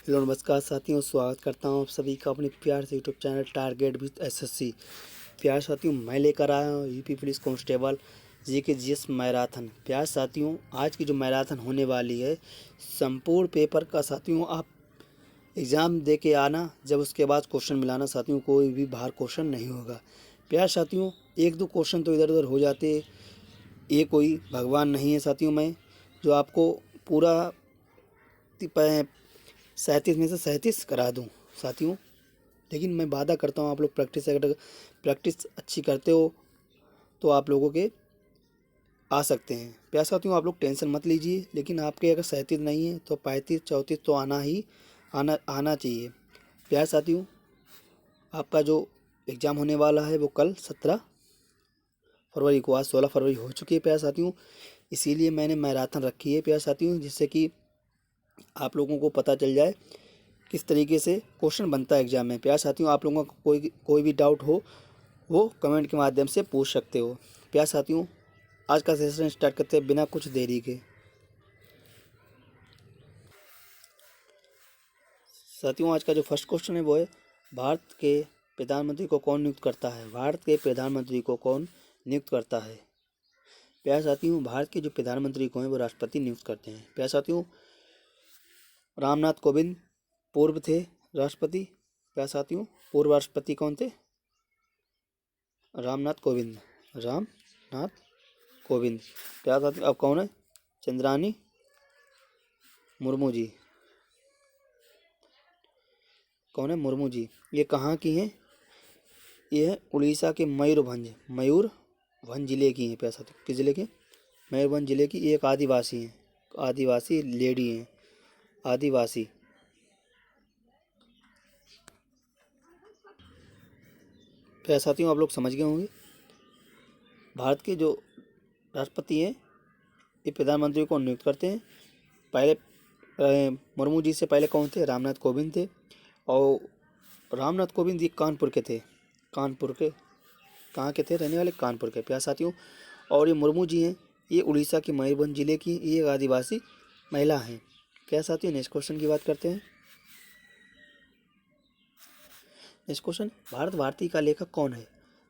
Hello नमस्कार साथियों, स्वागत करता हूँ आप सभी का अपने प्यार से YouTube channel target with SSC. प्यार साथियों, मैं लेकर आया हूँ UP police constable GK GS marathon. प्यार साथियों, आज की जो मैराथन होने वाली है, संपूर्ण पेपर का साथियों आप एग्ज़ाम दे के आना, जब उसके बाद क्वेश्चन मिलाना साथियों, कोई भी बाहर क्वेश्चन नहीं होगा। प्यार साथियों, एक दो क्वेश्चन तो इधर उधर हो जाते, ये कोई भगवान नहीं है साथियों। मैं जो आपको पूरा 37 में से 37 करा दूं साथियों, लेकिन मैं वादा करता हूँ आप लोग अगर प्रैक्टिस अच्छी करते हो तो आप लोगों के आ सकते हैं। प्यार साथियों, आप लोग टेंशन मत लीजिए, लेकिन आपके अगर 37 नहीं है तो 35 34 तो आना चाहिए। प्यार साथियों, आपका जो एग्ज़ाम होने वाला है वो कल 17 फरवरी को, आज 16 फरवरी हो चुकी है प्यार साथियों। इसीलिए मैंने मैराथन रखी है प्यार साथियों, जिससे कि आप लोगों को पता चल जाए किस तरीके से क्वेश्चन बनता है एग्जाम में। प्यार साथियों, आप लोगों का कोई भी डाउट हो वो कमेंट के माध्यम से पूछ सकते हो। प्यार साथियों, आज का सेशन स्टार्ट करते हैं बिना कुछ देरी के। साथियों, आज का जो फर्स्ट क्वेश्चन है वो है, भारत के प्रधानमंत्री को कौन नियुक्त करता है? भारत के प्रधानमंत्री को कौन नियुक्त करता है? प्यार साथियों, भारत के जो प्रधानमंत्री को हैं वो राष्ट्रपति नियुक्त करते हैं। प्यार साथियों, रामनाथ कोविंद पूर्व थे राष्ट्रपति। प्यार साथियों, पूर्व राष्ट्रपति कौन थे? रामनाथ कोविंद। रामनाथ कोविंद। प्यार साथियों, अब कौन है? चंद्रानी मुर्मू जी। कौन है? मुर्मू जी। ये कहाँ की हैं? ये है उड़ीसा के मयूरभंज जिले की हैं। प्यार साथियों, किस जिले के? मयूरभंज जिले की। एक आदिवासी हैं, आदिवासी लेडी हैं, आदिवासी। प्यार साथियों, आप लोग समझ गए होंगे, भारत के जो राष्ट्रपति हैं ये प्रधानमंत्री को नियुक्त करते हैं। पहले मुर्मू जी से पहले कौन थे? रामनाथ कोविंद थे। और रामनाथ कोविंद ये कानपुर के थे। कानपुर के, कहाँ के थे रहने वाले? कानपुर के। प्यार साथियों, और ये मुर्मू जी हैं, ये उड़ीसा के मयूरभंज जिले की ये एक आदिवासी महिला हैं। प्यार साथियों, नेक्स्ट क्वेश्चन की बात करते हैं। नेक्स्ट क्वेश्चन, भारत भारती का लेखक कौन है?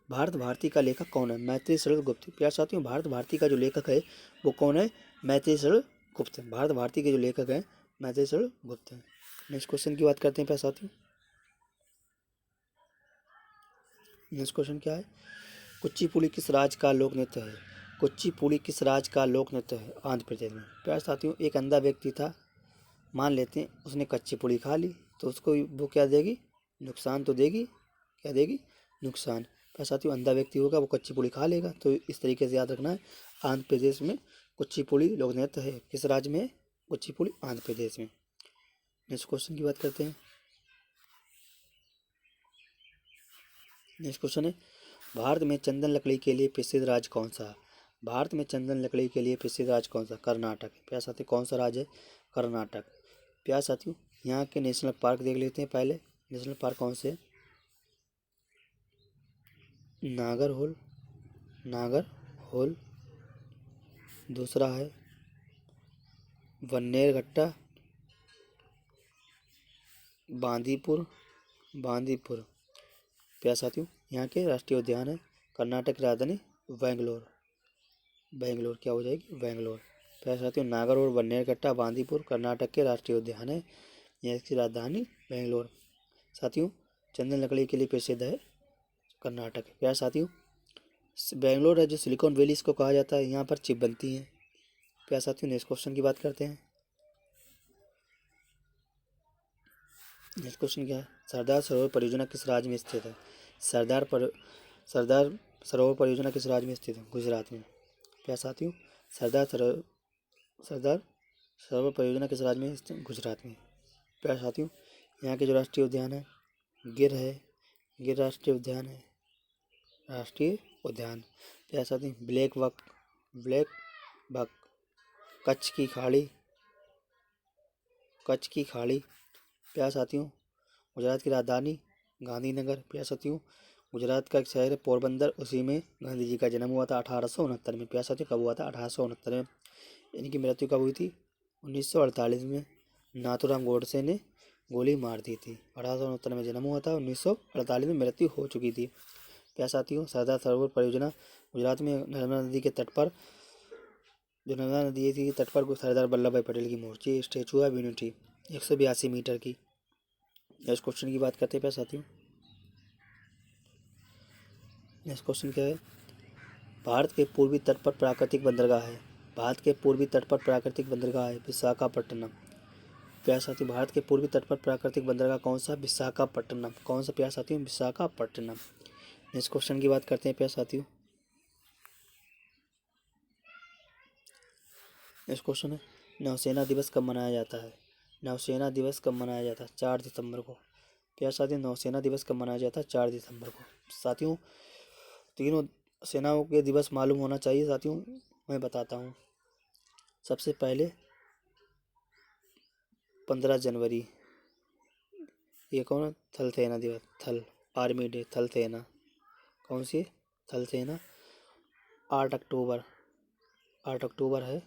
भारत भारती का लेखक कौन है? मैत्रेय शरण गुप्त। प्यार साथियों, भारत भारती का जो लेखक है वो कौन है? मैत्रेय शरण गुप्त। भारत भारती के जो लेखक हैं मैत्रेय शरण गुप्त हैं। नेक्स्ट क्वेश्चन की बात करते हैं प्यार साथियों। नेक्स्ट क्वेश्चन क्या है? कुचिपुड़ी किस राज्य का लोक नृत्य है? कुचिपुड़ी किस राज्य का लोक नृत्य है? आंध्र प्रदेश में। प्यार साथियों, एक अंधा व्यक्ति था, मान लेते हैं उसने कच्ची पूड़ी खा ली, तो उसको वो क्या देगी? नुकसान तो देगी। क्या देगी? नुकसान। पर साथियों, अंधा व्यक्ति होगा वो कच्ची पूड़ी खा लेगा, तो इस तरीके से याद रखना है। आंध्र प्रदेश में कुचिपुड़ी लोक नृत्य है। किस राज्य में है कुचिपुड़ी? आंध्र प्रदेश में। नेक्स्ट क्वेश्चन की बात करते हैं। नेक्स्ट क्वेश्चन है, भारत में चंदन लकड़ी के लिए प्रसिद्ध राज्य कौन सा है? भारत में चंदन लकड़ी के लिए प्रसिद्ध राज्य कौन सा? कर्नाटक। प्यार साथियों, कौन सा राज्य है? कर्नाटक। प्यार साथियों, यहाँ के नेशनल पार्क देख लेते हैं पहले। नेशनल पार्क कौन से? नागरहोल, नागरहोल। दूसरा है बन्नेरघट्टा, बांदीपुर, बांदीपुर। प्यार साथियों, यहाँ के राष्ट्रीय उद्यान है। कर्नाटक की राजधानी बेंगलोर। बेंगलोर क्या हो जाएगी? बेंगलोर। प्यार साथियों, नागरहोल, बन्नेरघट्टा, बांदीपुर कर्नाटक के राष्ट्रीय उद्यान है। यहाँ की राजधानी बेंगलोर। साथियों, चंदन लकड़ी के लिए प्रसिद्ध है कर्नाटक। प्यार साथियों, बेंगलोर है जो सिलिकॉन वैली इसको कहा जाता है, यहाँ पर चिप बनती हैं। प्यार साथियों, नेक्स्ट क्वेश्चन की बात करते हैं। नेक्स्ट क्वेश्चन क्या है? सरदार सरोवर परियोजना किस राज्य में स्थित है? सरदार सरोवर परियोजना किस राज्य में स्थित है? गुजरात में। प्यार साथियों, सरदार सरोवर सरदार सरोवर परियोजना किस राज्य में स्थित है? गुजरात में। प्यार साथियों, यहाँ के जो राष्ट्रीय उद्यान है गिर है, गिर राष्ट्रीय उद्यान है। राष्ट्रीय उद्यान। प्यार साथियों, ब्लैक बक, कच्छ की खाड़ी, कच्छ की खाड़ी। प्यार साथियों, गुजरात की राजधानी गांधीनगर। प्यार साथियों, गुजरात का एक शहर है पोरबंदर, उसी में गांधी जी का जन्म हुआ था 1869 में। प्यार साथियों, कब हुआ था? 1869 में। इनकी मृत्यु कब हुई थी? 1948 में। नाथूराम गोडसे ने गोली मार दी थी। 1869 में जन्म हुआ था, 1948 में मृत्यु हो चुकी थी। क्या साथियों, सरदार सरोवर परियोजना गुजरात में नर्मदा नदी के तट पर, जो नर्मदा नदी थी तट पर सरदार वल्लभ भाई पटेल की मूर्ति, स्टेचू ऑफ यूनिटी 182 मीटर की। नेक्स्ट क्वेश्चन की बात करते हैं प्यारे साथियों। नेक्स्ट क्वेश्चन क्या है? भारत के पूर्वी तट पर प्राकृतिक बंदरगाह है। भारत के पूर्वी तट पर प्राकृतिक बंदरगाह है विशाखापट्टनम। प्यारे साथियों, भारत के पूर्वी तट पर प्राकृतिक बंदरगाह कौन सा? विशाखापट्टनम। कौन सा प्यारे साथियों? विशाखापट्टनम। नेक्स्ट क्वेश्चन की बात करते हैं प्यारे साथियों। नेक्स्ट क्वेश्चन है, नौसेना दिवस कब मनाया जाता है? नौसेना दिवस कब मनाया जाता है? 4 दिसंबर को। प्यारे साथियों, नौसेना दिवस कब मनाया जाता है? 4 दिसंबर को। साथियों, तीनों सेनाओं के दिवस मालूम होना चाहिए साथियों, मैं बताता हूँ। सबसे पहले 15 जनवरी, ये कौन है? थल सेना दिवस, थल आर्मी डे, थल सेना। कौन सी? थल सेना। 8 अक्टूबर, 8 अक्टूबर है,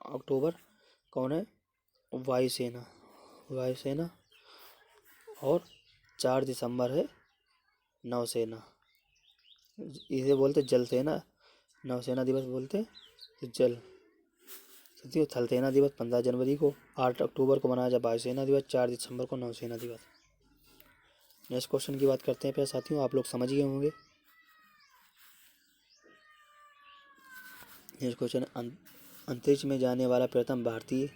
अक्टूबर कौन है? वायुसेना, वायुसेना। और 4 दिसंबर है नौसेना, इसे बोलते जल सेना, नौसेना दिवस बोलते तो जल। साथियों, थल सेना दिवस 15 जनवरी को, 8 अक्टूबर को मनाया जाए वायुसेना दिवस, 4 दिसंबर को नौसेना दिवस। नेक्स्ट क्वेश्चन की बात करते हैं प्यारे साथियों, आप लोग समझ गए होंगे। नेक्स्ट क्वेश्चन, अंतरिक्ष में जाने वाला प्रथम भारतीय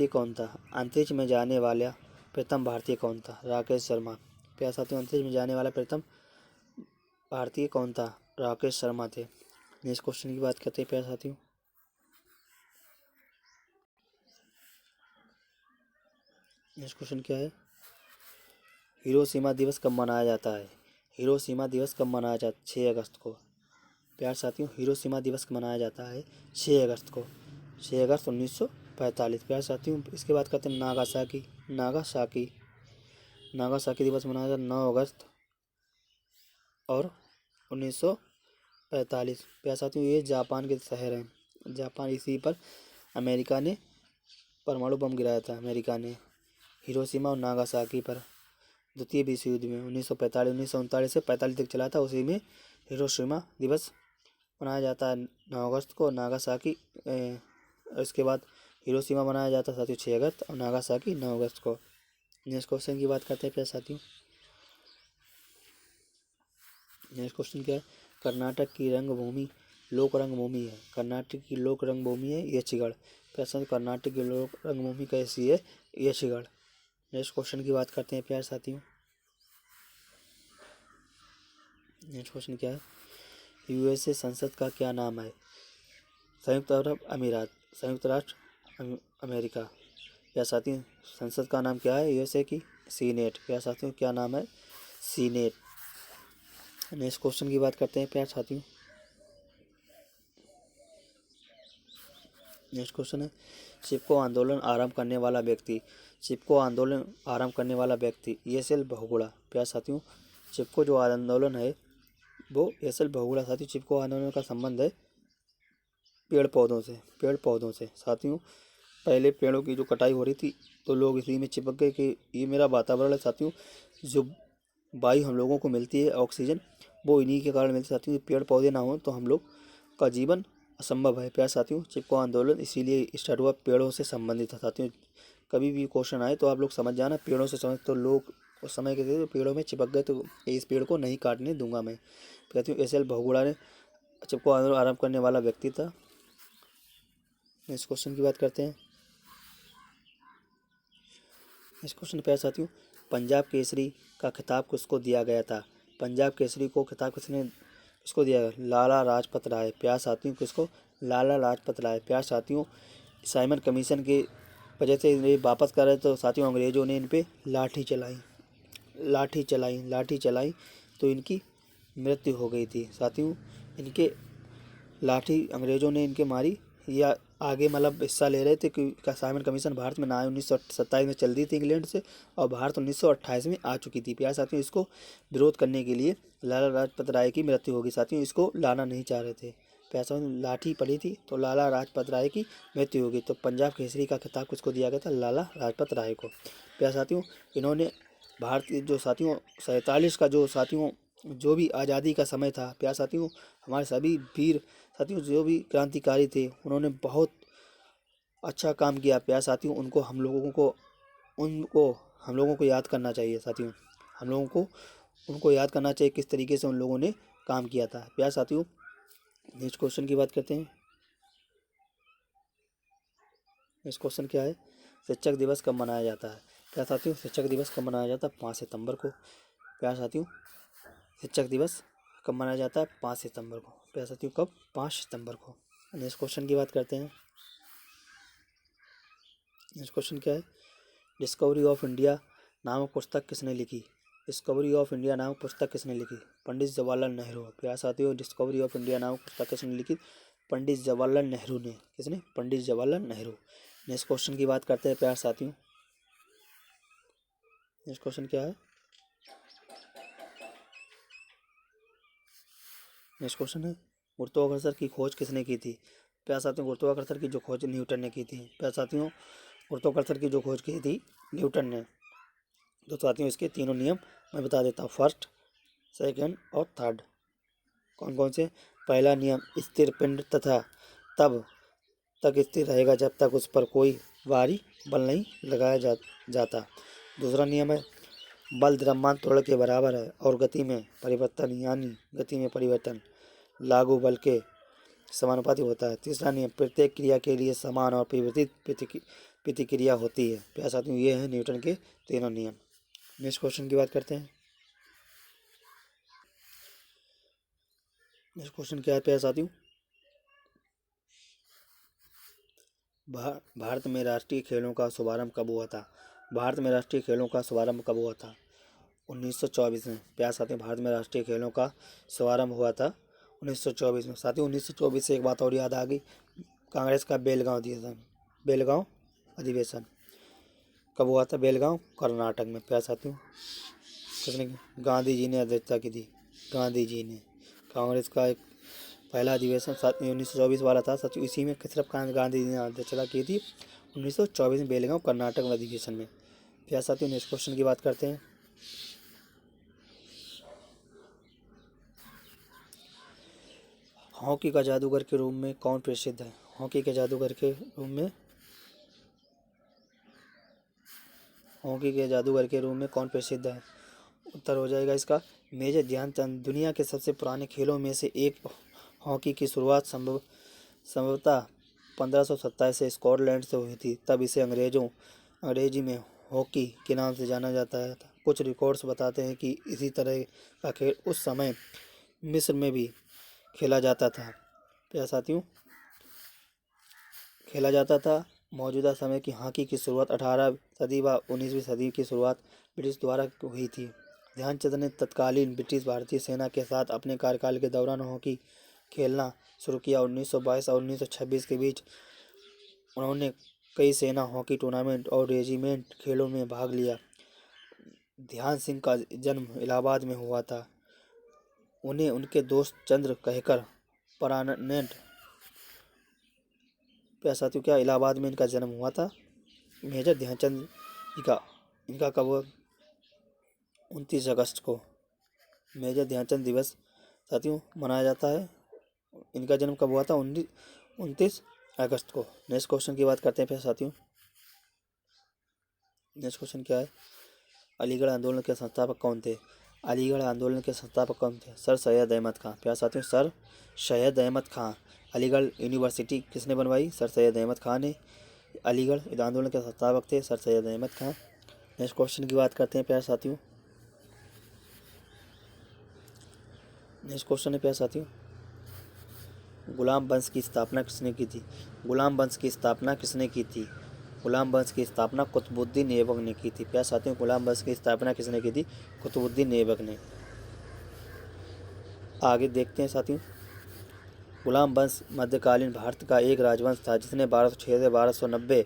कौन था? अंतरिक्ष में जाने वाला प्रथम भारतीय कौन था? राकेश शर्मा। प्यारे साथियों, अंतरिक्ष में जाने वाला प्रथम भारतीय कौन था? राकेश शर्मा थे। नेक्स्ट क्वेश्चन की बात करते हैं प्यारे साथियों। नेक्स्ट क्वेश्चन क्या है? हिरोशिमा दिवस कब मनाया जाता है? हिरोशिमा दिवस कब मनाया जाता है? 6 अगस्त को। प्यारे साथियों, हिरोशिमा दिवस मनाया जाता है 6 अगस्त को, 6 अगस्त 1945। प्यारे साथियों, इसके बाद करते हैं नागासाकी। नागासाकी, नागासाकी दिवस मनाया जाता है 9 अगस्त और 1945। प्यारे साथियों, ये जापान के शहर हैं, जापान, इसी पर अमेरिका ने परमाणु बम गिराया था, अमेरिका ने हिरोशिमा और नागासाकी पर द्वितीय विश्व युद्ध में 1945, 1939 से 45 तक चला था, उसी में हिरोशिमा दिवस मनाया जाता है 9 अगस्त को। नागासाकी इसके बाद हिरोशिमा मनाया जाता है साथियों 6 अगस्त और नागासाकी 9 अगस्त को। नेक्स्ट क्वेश्चन की बात करते हैं प्यारे साथियों। नेक्स्ट क्वेश्चन क्या है? कर्नाटक की रंगभूमि, लोक रंगभूमि है, कर्नाटक की लोक रंगभूमि है यक्षगढ़। प्यारे साथियों, कर्नाटक की लोक रंगभूमि कैसी है? यक्षगढ़। नेक्स्ट क्वेश्चन की बात करते हैं प्यारे साथियों। नेक्स्ट क्वेश्चन क्या है? यूएसए संसद का क्या नाम है? संयुक्त अरब अमीरात, संयुक्त राष्ट्र अमेरिका। प्यारे साथियों, संसद का नाम क्या है यूएसए की? सीनेट। प्यारे साथियों, क्या नाम है? सीनेट। नेक्स्ट क्वेश्चन की बात करते हैं प्यारे साथियों। नेक्स्ट क्वेश्चन है, चिपको आंदोलन आरंभ करने वाला व्यक्ति, चिपको आंदोलन आरंभ करने वाला व्यक्ति एस.एल. बहुगुणा। प्यारे साथियों, चिपको जो आंदोलन है वो एस.एल. बहुगुणा। साथियों, चिपको आंदोलन का संबंध है पेड़ पौधों से, पेड़ पौधों से। साथियों, पहले पेड़ों की जो कटाई हो रही थी तो लोग इसी में चिपक गए कि ये मेरा वातावरण है। साथियों, जो वायु हम लोगों को मिलती है ऑक्सीजन, वो इन्हीं के कारण मिलती है। साथियों, पेड़ पौधे ना हो तो हम लोग का जीवन असंभव है। प्यारे साथियों, चिपको आंदोलन इसीलिए स्टार्ट हुआ, पेड़ों से संबंधित था। साथियों, कभी भी क्वेश्चन आए तो आप लोग समझ जाना पेड़ों से समझ, तो लोग उस समय के थे पेड़ों में चिपक गए तो इस पेड़ को नहीं काटने दूंगा मैं। साथियों, एस.एल. बहुगुणा ने चिपको आंदोलन आरंभ करने वाला व्यक्ति था। नेक्स्ट क्वेश्चन की बात करते हैं। नेक्स्ट क्वेश्चन प्यारे साथियों, पंजाब केसरी का खिताब किसको दिया गया था? पंजाब केसरी को खिताब किसको दिया गया? लाला लाजपत राय। प्यारे साथियों, किसको? लाला लाजपत राय। प्यारे साथियों, साइमन कमीशन के वजह से ये वापस कर रहे तो साथियों अंग्रेजों ने इन पे लाठी चलाई, लाठी चलाई तो इनकी मृत्यु हो गई थी। साथियों, इनके लाठी अंग्रेजों ने इनके मारी, या आगे मतलब हिस्सा ले रहे थे कि साइमन कमीशन भारत में ना आए। 1927 में चल दी थी इंग्लैंड से और भारत 1928 में आ चुकी थी। प्यारे साथियों, इसको विरोध करने के लिए लाला लाजपत राय की मृत्यु होगी। साथियों, इसको लाना नहीं चाह रहे थे। प्यासा लाठी पड़ी थी तो लाला लाजपत राय की मृत्यु हो गई, तो पंजाब केसरी का खिताब किसको दिया गया था? लाला लाजपत राय को। प्यारे साथियों, इन्होंने भारतीय जो साथियों 47 का जो साथियों जो भी आज़ादी का समय था, प्यारे साथियों हमारे सभी वीर साथियों जो भी क्रांतिकारी थे उन्होंने बहुत अच्छा काम किया। प्यारे साथियों उनको हम लोगों को याद करना चाहिए साथियों। हम लोगों को उनको याद करना चाहिए किस तरीके से उन लोगों ने काम किया था। प्यारे साथियों नेक्स्ट क्वेश्चन की बात करते हैं। नेक्स्ट क्वेश्चन क्या है? शिक्षक दिवस कब मनाया जाता है? प्यारे साथियों शिक्षक दिवस कब मनाया जाता है? 5 सितंबर को। प्यारे साथियों शिक्षक दिवस कब मनाया जाता है? 5 सितंबर को। प्यारे साथियों कब? 5 सितंबर को। नेक्स्ट क्वेश्चन की बात करते हैं। नेक्स्ट क्वेश्चन क्या है? डिस्कवरी ऑफ इंडिया नामक पुस्तक किसने लिखी? डिस्कवरी ऑफ इंडिया नामक पुस्तक किसने लिखी? पंडित जवाहरलाल नेहरू। प्यारे साथियों डिस्कवरी ऑफ इंडिया नामक पुस्तक किसने लिखी? पंडित जवाहरलाल नेहरू ने। किसने? पंडित जवाहरलाल नेहरू। नेक्स्ट क्वेश्चन की बात करते हैं प्यारे साथियों। नेक्स्ट क्वेश्चन क्या है? नेक्स्ट क्वेश्चन है गुरुत्वाकर्षण की खोज किसने की थी? प्यारे साथियों गुरुत्वाकर्षण की जो खोज न्यूटन ने की थी। प्यारे साथियों गुरुत्वाकर्षण की जो खोज की थी न्यूटन ने। तो साथियों इसके तीनों नियम मैं बता देता हूँ, फर्स्ट, सेकंड और थर्ड। कौन कौन से? पहला नियम, स्थिर पिंड तथा तब तक स्थिर रहेगा जब तक उस पर कोई भारी बल नहीं लगाया जाता। दूसरा नियम है बल द्रव्यमान त्वरण के बराबर है और गति में परिवर्तन यानी गति में परिवर्तन लागू बल के समानुपाती होता है। तीसरा नियम प्रत्येक क्रिया के लिए समान और विपरीत प्रतिक्रिया होती है। प्यारे साथियों ये है न्यूटन के तीनों नियम। नेक्स्ट क्वेश्चन की बात करते हैं। नेक्स्ट क्वेश्चन क्या है प्यारे साथियों? भारत में राष्ट्रीय खेलों का शुभारंभ कब हुआ था? भारत में राष्ट्रीय खेलों का शुभारंभ कब हुआ था? 1924 में। प्यारे साथियों भारत में राष्ट्रीय खेलों का शुभारंभ हुआ था 1924 में। साथियों 1924 से एक बात और याद आ गई, कांग्रेस का बेलगांव अधिवेशन कब हुआ था? बेलगांव कर्नाटक में। प्यारे साथियों किसने? गांधी जी ने अध्यक्षता की थी। गांधी जी ने कांग्रेस का एक पहला अधिवेशन 1924 वाला था साथियों। इसी में सिर्फ गांधी जी ने अध्यक्षता की थी 1924 में बेलगांव कर्नाटक में अधिवेशन में। प्यारे साथियों नेक्स्ट क्वेश्चन की बात करते हैं। हॉकी का जादूगर के रूप में कौन प्रसिद्ध है? हॉकी के जादूगर के रूप में कौन प्रसिद्ध है? उत्तर हो जाएगा इसका मेजर ध्यानचंद। दुनिया के सबसे पुराने खेलों में से एक हॉकी की शुरुआत संभवतः 1527 से स्कॉटलैंड से हुई थी। तब इसे अंग्रेजी में हॉकी के नाम से जाना जाता है। कुछ रिकॉर्ड्स बताते हैं कि इसी तरह का खेल उस समय मिस्र में भी खेला जाता था। प्यारे साथियों खेला जाता था। मौजूदा समय की हॉकी की शुरुआत 18वीं सदी व 19वीं सदी की शुरुआत ब्रिटिश द्वारा हुई थी। ध्यानचंद ने तत्कालीन ब्रिटिश भारतीय सेना के साथ अपने कार्यकाल के दौरान हॉकी खेलना शुरू किया। 1922 और 1926 के बीच उन्होंने कई सेना हॉकी टूर्नामेंट और रेजिमेंट खेलों में भाग लिया। ध्यान सिंह का जन्म इलाहाबाद में हुआ था। उन्हें उनके दोस्त चंद्र कहकर परमानेंट। प्यारे साथियों क्या इलाहाबाद में इनका जन्म हुआ था? मेजर ध्यानचंद जी का इनका कब हुआ? 29 अगस्त को मेजर ध्यानचंद दिवस साथियों मनाया जाता है। इनका जन्म कब हुआ था? 29 अगस्त को। नेक्स्ट क्वेश्चन की बात करते हैं प्यारे साथियों। नेक्स्ट क्वेश्चन क्या है? अलीगढ़ आंदोलन के संस्थापक कौन थे? अलीगढ़ आंदोलन के संस्थापक कौन थे? सर सैयद अहमद खां। प्यारे साथियों सर सैयद अहमद खां। अलीगढ़ यूनिवर्सिटी किसने बनवाई? सर सैयद अहमद खां ने। अलीगढ़ आंदोलन के संस्थापक थे सर सैयद अहमद खां। नेक्स्ट क्वेश्चन की बात करते हैं प्यारे साथियों। नेक्स्ट क्वेश्चन है प्यारे साथियों गुलाम वंश की स्थापना किसने की थी? गुलाम वंश की स्थापना किसने की थी? गुलाम वंश की स्थापना कुतुबुद्दीन ऐबक ने की थी। प्यारे साथियों गुलाम वंश की स्थापना किसने की थी? कुतुबुद्दीन ऐबक ने। आगे देखते हैं साथियों। गुलाम वंश मध्यकालीन भारत का एक राजवंश था जिसने 1206 से 1290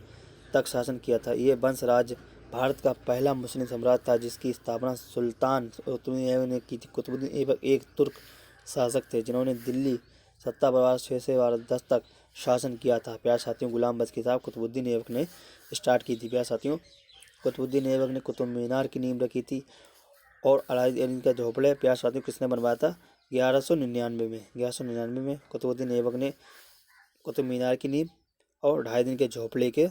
तक शासन किया था। ये वंश राज्य भारत का पहला मुस्लिम साम्राज्य था जिसकी स्थापना सुल्तान कुतुबुद्दीन ऐबक ने की थी। कुतुबुद्दीन ऐबक एक तुर्क शासक थे जिन्होंने दिल्ली सत्ता परिवार 6 से 10 तक शासन किया था। प्यारे साथियों, गुलाम बख्श की किताब कुतुबुद्दीन ऐबक ने स्टार्ट की थी। प्यारे साथियों, कुतुबुद्दीन ऐबक ने कुतुब मीनार की नींव रखी थी। और अलाउद्दीन का झोपड़े प्यारे साथियों किसने बनवाया था? 1199 में। 1199 में कुतुबुद्दीन ऐबक ने कुतुब मीनार की नींव और 2.5 दिन के झोपड़े के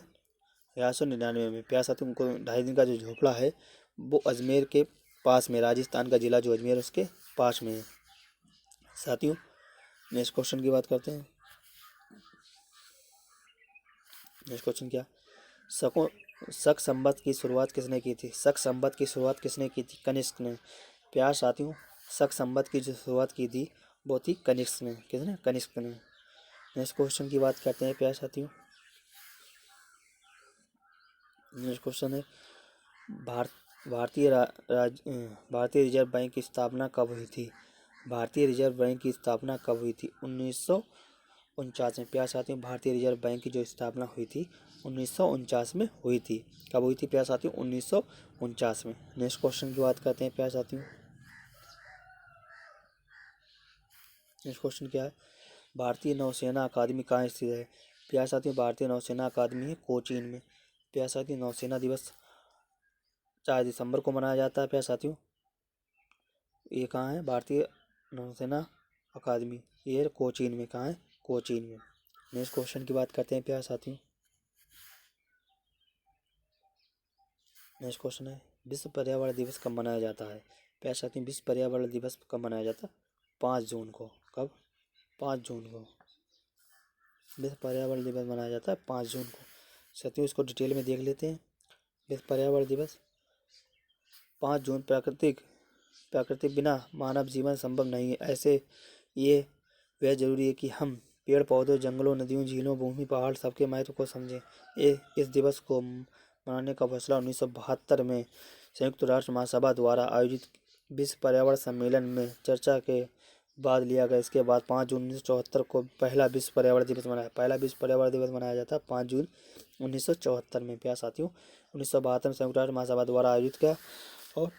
1199 में। प्यारे साथियों, उनको 2.5 दिन का जो झोपड़ा है वो अजमेर के पास में, राजस्थान का जिला जो अजमेर उसके पास में है। साथियों, नेक्स्ट क्वेश्चन की बात करते हैं। नेक्स्ट क्वेश्चन क्या? शक संवत की शुरुआत किसने की थी? शक संवत की शुरुआत किसने की थी? कनिष्क ने। प्यारे साथियों, शक संवत की जो शुरुआत की थी वो थी कनिष्क ने। किसने? कनिष्क ने। नेक्स्ट क्वेश्चन की बात करते हैं प्यारे साथियों। नेक्स्ट क्वेश्चन है भारतीय रिजर्व बैंक की स्थापना कब हुई थी? भारतीय रिजर्व बैंक की स्थापना कब हुई थी? 1949 में। प्यारे साथियों, भारतीय रिजर्व बैंक की जो स्थापना हुई थी 1949 में हुई थी। कब हुई थी प्यारे साथियों? 1949 में। नेक्स्ट क्वेश्चन की बात करते हैं प्यारे साथियों। नेक्स्ट क्वेश्चन क्या है? भारतीय नौसेना अकादमी कहाँ स्थित है? प्यारे साथियों, भारतीय नौसेना अकादमी है कोचीन में। प्यारे साथियों, नौसेना दिवस 4 दिसंबर को मनाया जाता है। प्यारे साथियों, ये कहाँ है? भारतीय नौसेना अकादमी, ये कोचीन में। कहाँ है? कोचीन में। नेक्स्ट क्वेश्चन की बात करते हैं प्यारे साथियों। नेक्स्ट क्वेश्चन है विश्व पर्यावरण दिवस कब मनाया जाता है? प्यारे साथियों, विश्व पर्यावरण दिवस कब मनाया जाता है? 5 जून को। कब? 5 जून को विश्व पर्यावरण दिवस मनाया जाता है, 5 जून को। साथियों, इसको डिटेल में देख लेते हैं। विश्व पर्यावरण दिवस 5 जून। प्राकृतिक बिना मानव जीवन संभव नहीं है। ऐसे ये वह जरूरी है कि हम पेड़ पौधों, जंगलों, नदियों, झीलों, भूमि, पहाड़ सबके महत्व को समझें। इस दिवस को मनाने का फैसला 1972 में संयुक्त राष्ट्र महासभा द्वारा आयोजित विश्व पर्यावरण सम्मेलन में चर्चा के बाद लिया गया। इसके बाद 5 जून 1974 को पहला विश्व पर्यावरण दिवस मनाया जाता है 5 जून 1974 में। प्यारे साथियों, 1972 में संयुक्त राष्ट्र महासभा द्वारा आयोजित किया और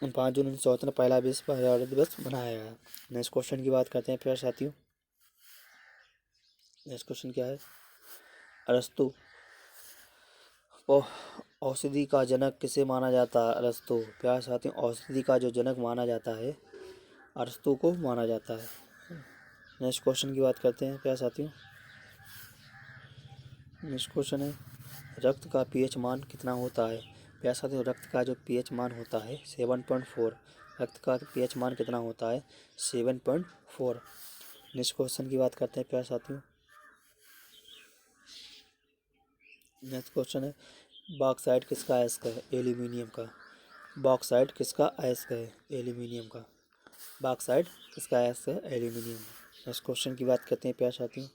5 जून 1974 में पहला विश्व पर्यावरण दिवस मनाया गया। नेक्स्ट क्वेश्चन की बात करते हैं प्यारे साथियों। नेक्स्ट क्वेश्चन क्या है? अरस्तु को औषधि का जनक किसे माना जाता है? अरस्तु। प्यारे साथियों, औषधि का जो जनक माना जाता है अरस्तु को माना जाता है। नेक्स्ट क्वेश्चन की बात करते हैं प्यारे साथियों। नेक्स्ट क्वेश्चन है रक्त का पीएच मान कितना होता है? प्यारे साथियों, रक्त का जो पीएच मान होता है 7.4। रक्त का पीएच मान कितना होता है? 7.4। नेक्स्ट क्वेश्चन की बात करते हैं प्यारे साथियों। नेक्स्ट क्वेश्चन है बॉक्साइट किसका अयस्क है? एल्यूमिनियम का। बॉक्साइट किसका अयस्क है? एल्यूमिनियम का। बॉक्साइट किसका अयस्क है? एल्यूमिनियम। नेक्स्ट क्वेश्चन की बात करते हैं प्यारे साथियों।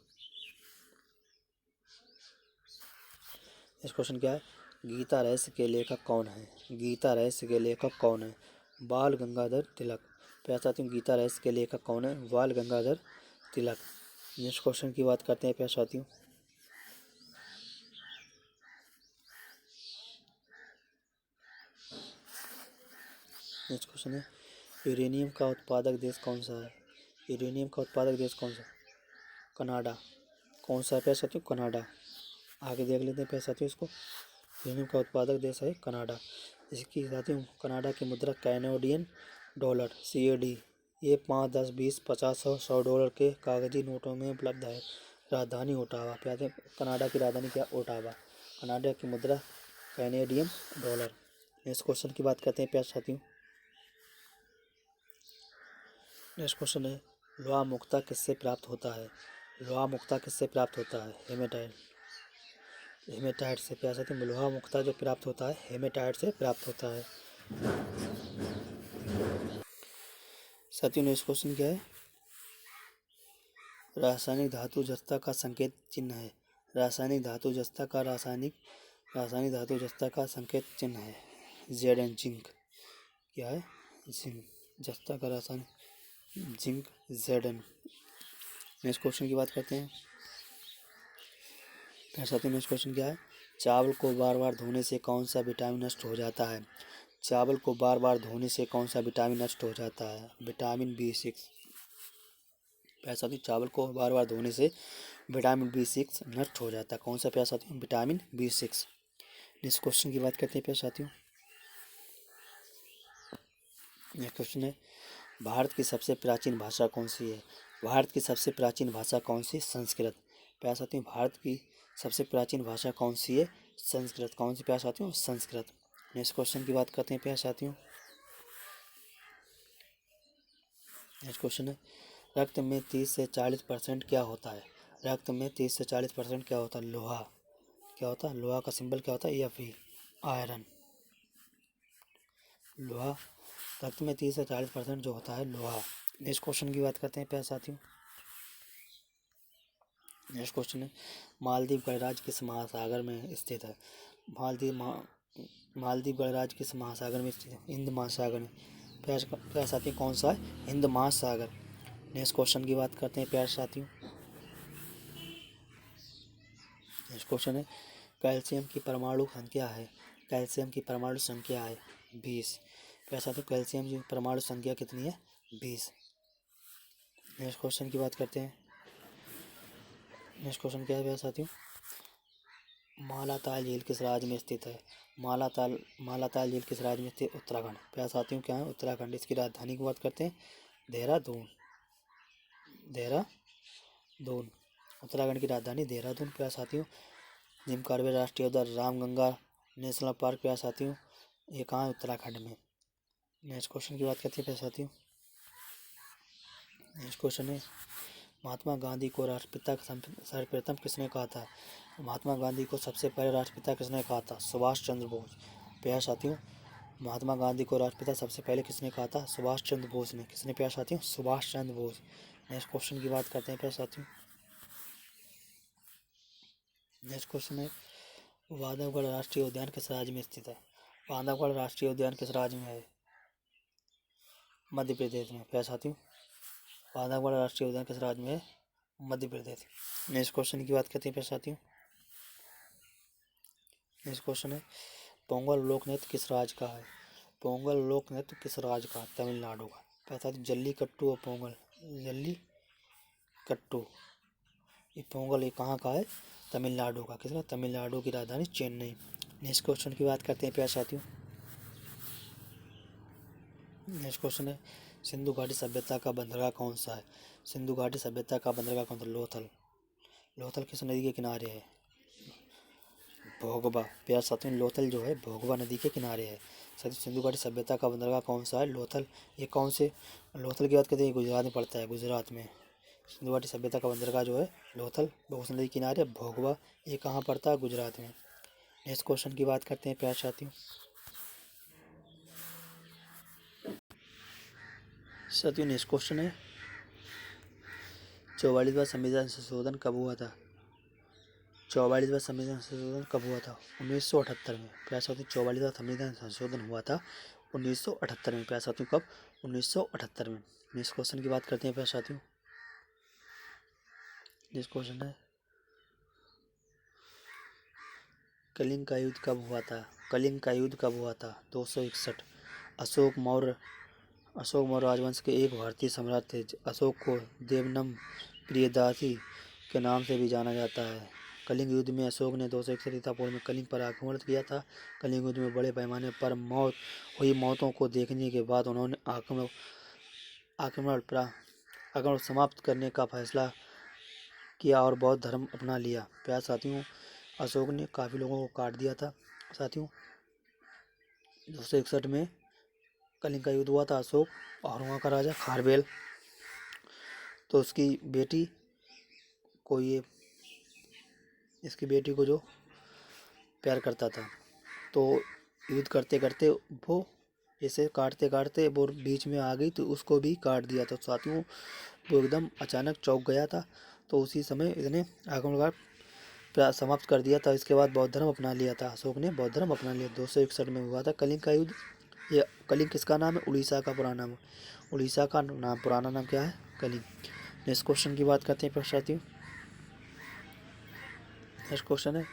नेक्स्ट क्वेश्चन क्या है? गीता रहस्य के लेखक कौन है? गीता रहस्य के लेखक कौन है? बाल गंगाधर तिलक। प्यारे साथियों, गीता रहस्य के लेखक कौन है? बाल गंगाधर तिलक। नेक्स्ट क्वेश्चन की बात करते हैं प्यारे साथियों। नेक्स्ट क्वेश्चन है यूरेनियम का उत्पादक देश कौन सा है? यूरेनियम का उत्पादक देश कौन सा? कनाडा। कौन सा है प्यारे साथियों? कनाडा। आगे देख लेते हैं प्यारे साथियों इसको। यूरेनियम का उत्पादक देश है कनाडा। इसकी साथियों कनाडा की मुद्रा कैनेडियन डॉलर CAD। ये 5, 10, 20, 50, 100 डॉलर के कागजी नोटों में उपलब्ध है। राजधानी ओटावा। प्यारे कनाडा की राजधानी क्या? ओटावा। कनाडा की मुद्रा कैनेडियन डॉलर। नेक्स्ट क्वेश्चन की बात करते हैं प्यारे साथियों। नेक्स्ट क्वेश्चन है लोहा मुक्ता किससे प्राप्त होता है? लोहा मुक्ता किससे प्राप्त होता है? हेमेटाइट। हेमेटाइट से। प्यारे साथियों, लोहा मुक्ता जो प्राप्त होता है हेमेटाइट से प्राप्त होता है। साथियों, नेक्स्ट क्वेश्चन क्या है? रासायनिक धातु जस्ता का संकेत चिन्ह है। रासायनिक धातु जस्ता का रासायनिक धातु जस्ता का संकेत चिन्ह है Zn। जिंक। क्या है? जिंक। जस्ता का रासायनिक जिंक Zn। नेक्स्ट क्वेश्चन की बात करते हैं फिर साथियों। नेक्स्ट क्वेश्चन क्या है? चावल को बार बार धोने से कौन सा विटामिन नष्ट हो जाता है? चावल को बार बार धोने से कौन सा विटामिन नष्ट हो जाता है? Vitamin B6। प्यारे साथियों चावल को बार बार धोने से विटामिन B6 नष्ट हो जाता है। कौन सा प्यारे साथियों? Vitamin B6। नेक्स्ट क्वेश्चन की बात करते हैं प्यारे साथियों। नेक्स्ट क्वेश्चन है भारत की सबसे प्राचीन भाषा कौन सी है? भारत की सबसे प्राचीन भाषा कौन सी? संस्कृत। प्यारे साथियों भारत की सबसे प्राचीन भाषा कौन सी है? संस्कृत। कौन सी प्यारे साथियों? संस्कृत। नेक्स्ट क्वेश्चन की बात करते हैं प्यारे साथियों। नेक्स्ट क्वेश्चन है रक्त में 30 से 40% क्या होता है? रक्त में 30 से 40% क्या होता है? लोहा। क्या होता है? लोहा का सिंबल क्या होता है? Fe, iron. लोहा रक्त में 30 से 40% जो होता है लोहा। नेक्स्ट क्वेश्चन की बात करते हैं प्यारे साथियों। नेक्स्ट क्वेश्चन है मालदीव गणराज्य किस महासागर में स्थित है? मालदीव गणराज्य किस महासागर में स्थित है? हिंद महासागर में। प्यारे साथियों कौन सा है? हिंद महासागर। नेक्स्ट क्वेश्चन की बात करते हैं प्यारे साथियों। नेक्स्ट क्वेश्चन है कैल्शियम की परमाणु संख्या है? कैल्शियम की परमाणु संख्या है 20। प्यारे साथियों कैल्शियम की परमाणु संख्या कितनी है? 20। नेक्स्ट क्वेश्चन की बात करते हैं। नेक्स्ट क्वेश्चन क्या है प्यारे साथियों? मालाताल झील किस राज्य में स्थित है? मालाताल झील किस राज्य में स्थित? उत्तराखंड। प्यारे साथियों क्या है? उत्तराखंड। इसकी राजधानी की बात करते हैं देहरादून। देहरादून। उत्तराखंड की राजधानी देहरादून। प्यारे साथियों जिम कॉर्बेट राष्ट्रीय उद्यान रामगंगा नेशनल पार्क प्यारे साथियों ये कहाँ है? उत्तराखंड में। नेक्स्ट क्वेश्चन की बात करते हैं प्यारे साथियों। नेक्स्ट क्वेश्चन है महात्मा गांधी को राष्ट्रपिता सर्वप्रथम किसने कहा था? महात्मा गांधी को सबसे पहले राष्ट्रपिता किसने कहा था? सुभाष चंद्र बोस। प्यारे साथियों महात्मा गांधी को राष्ट्रपिता सबसे पहले किसने कहा था? सुभाष चंद्र बोस ने। किसने प्यारे साथियों? सुभाष चंद्र बोस। नेक्स्ट क्वेश्चन की बात करते हैं प्यारे साथियों। नेक्स्ट क्वेश्चन है बांधवगढ़ राष्ट्रीय उद्यान किस राज्य में स्थित है? बांधवगढ़ राष्ट्रीय उद्यान किस राज्य में है? मध्य प्रदेश में। प्यारे साथियों बांधवगढ़ राष्ट्रीय उद्यान किस राज्य में है? मध्य प्रदेश। नेक्स्ट क्वेश्चन की बात करते हैं प्यारे साथियों। नेक्स्ट क्वेश्चन है पोंगल लोक नृत्य किस राज्य का है? पोंगल लोक नृत्य किस राज्य का? तमिलनाडु का। प्यारे साथियों जल्लीकट्टू और पोंगल। जल्लीकट्टू ये पोंगल ये कहाँ का है? तमिलनाडु का। किसका? तमिलनाडु की राजधानी चेन्नई। नेक्स्ट क्वेश्चन की बात करते हैं प्यारे साथियों। नेक्स्ट क्वेश्चन है सिंधु घाटी सभ्यता का बंदरगाह कौन सा है? सिंधु घाटी सभ्यता का बंदरगाह कौन सा? लोथल। लोथल किस नदी के किनारे है? भोगबा। प्यारे साथियों लोथल जो है भोगबा नदी के किनारे है। साथियों सिंधु घाटी सभ्यता का बंदरगाह कौन सा है? लोथल। ये कौन से लोथल की बात करते हैं? गुजरात में पड़ता है। गुजरात में सिंधु घाटी सभ्यता का बंदरगाह जो है लोथल उस नदी के किनारे भोगबा ये कहाँ पड़ता है? गुजरात में। नेक्स्ट क्वेश्चन की बात करते हैं प्यारे साथियों। साथियों नेक्स्ट क्वेश्चन है 44वां संविधान संशोधन कब हुआ था? 44वां संविधान संशोधन कब हुआ था? 1978 में। प्यारे साथियों 44वां संविधान संशोधन हुआ था 1978 में। प्यारे साथियों कब? 1978 में। नेक्स्ट क्वेश्चन की बात करते हैं प्यारे साथियों। नेक्स्ट क्वेश्चन है कलिंग का युद्ध कब हुआ था? कलिंग का युद्ध कब हुआ था? 261। अशोक मौर्य राजवंश के एक भारतीय सम्राट थे। अशोक को देवनम प्रियदासी के नाम से भी जाना जाता है। कलिंग युद्ध में अशोक ने 261 ईसा पूर्व में कलिंग पर आक्रमण किया था। कलिंग युद्ध में बड़े पैमाने पर मौतों को देखने के बाद उन्होंने आक्रमण समाप्त करने का फैसला किया और बौद्ध धर्म अपना लिया। प्यारे साथियों अशोक ने काफ़ी लोगों को काट दिया था। साथियों 261 में कलिंग का युद्ध हुआ था। अशोक और वहाँ का राजा खारवेल तो उसकी बेटी को इसकी बेटी को जो प्यार करता था तो युद्ध करते करते वो इसे काटते काटते वो बीच में आ गई तो उसको भी काट दिया था। साथियों वो एकदम अचानक चौंक गया था तो उसी समय इसने आक्रमण समाप्त कर दिया था। इसके बाद बौद्ध धर्म अपना लिया था। अशोक ने बौद्ध धर्म अपना लिया। 261 में हुआ था कलिंग का युद्ध। ये कलिंग किसका नाम है? उड़ीसा का पुराना नाम। उड़ीसा का नाम पुराना नाम क्या है? कलिंग। नेक्स्ट क्वेश्चन की बात करते हैं साथियों। नेक्स्ट क्वेश्चन है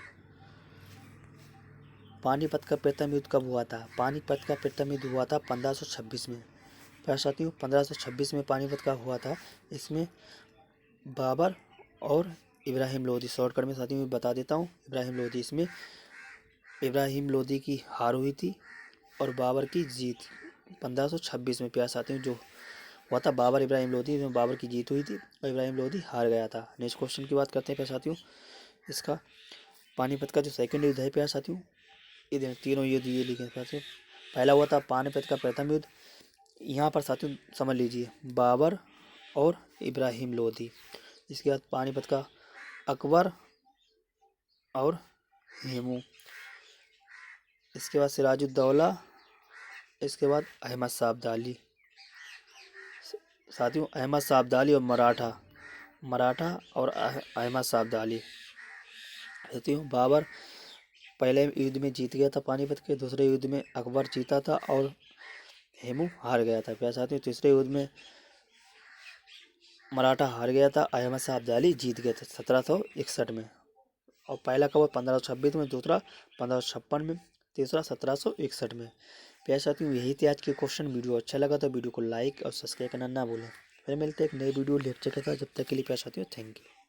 पानीपत का प्रथम युद्ध कब हुआ था? पानीपत का प्रथम युद्ध हुआ था 1526 में। साथियों 1526 में पानीपत का हुआ था। इसमें बाबर और इब्राहिम लोदी। शॉर्टकट में साथियों मैं बता देता हूँ। इब्राहिम लोदी, इसमें इब्राहिम लोदी की हार हुई थी और बाबर की जीत 1526 में। प्यार साथियों जो हुआ था बाबर इब्राहिम लोदी में बाबर की जीत हुई थी और इब्राहिम लोदी हार गया था। नेक्स्ट क्वेश्चन की बात करते हैं प्यार साथियों। इसका पानीपत का जो सेकंड युद्ध है प्यार साथियों, ये तीनों युद्ध ये लिखे हैं साथियों। पहला हुआ था पानीपत का प्रथम युद्ध। यहाँ पर साथियों समझ लीजिए बाबर और इब्राहिम लोदी। इसके बाद पानीपत का अकबर और हेमू। इसके बाद सिराजुद्दौला। इसके बाद अहमद शाह अब्दाली। साथियों अहमद शाह अब्दाली और मराठा और अहमद शाह अब्दाली। साथियों बाबर पहले युद्ध में जीत गया था पानीपत के, दूसरे युद्ध में अकबर जीता था और हेमू हार गया था। प्यार साथियों तीसरे युद्ध में मराठा हार गया था, अहमद शाह अब्दाली जीत गए थे 1761 में। और पहला कवर 1526 में, दूसरा 1556 में, तीसरा 1761 में। प्यार साथियों यही थे आज के क्वेश्चन। वीडियो अच्छा लगा तो वीडियो को लाइक और सब्सक्राइब करना ना भूलें। फिर मिलते हैं एक नई वीडियो लेक्चर के साथ। जब तक के लिए प्यार साथियों थैंक यू।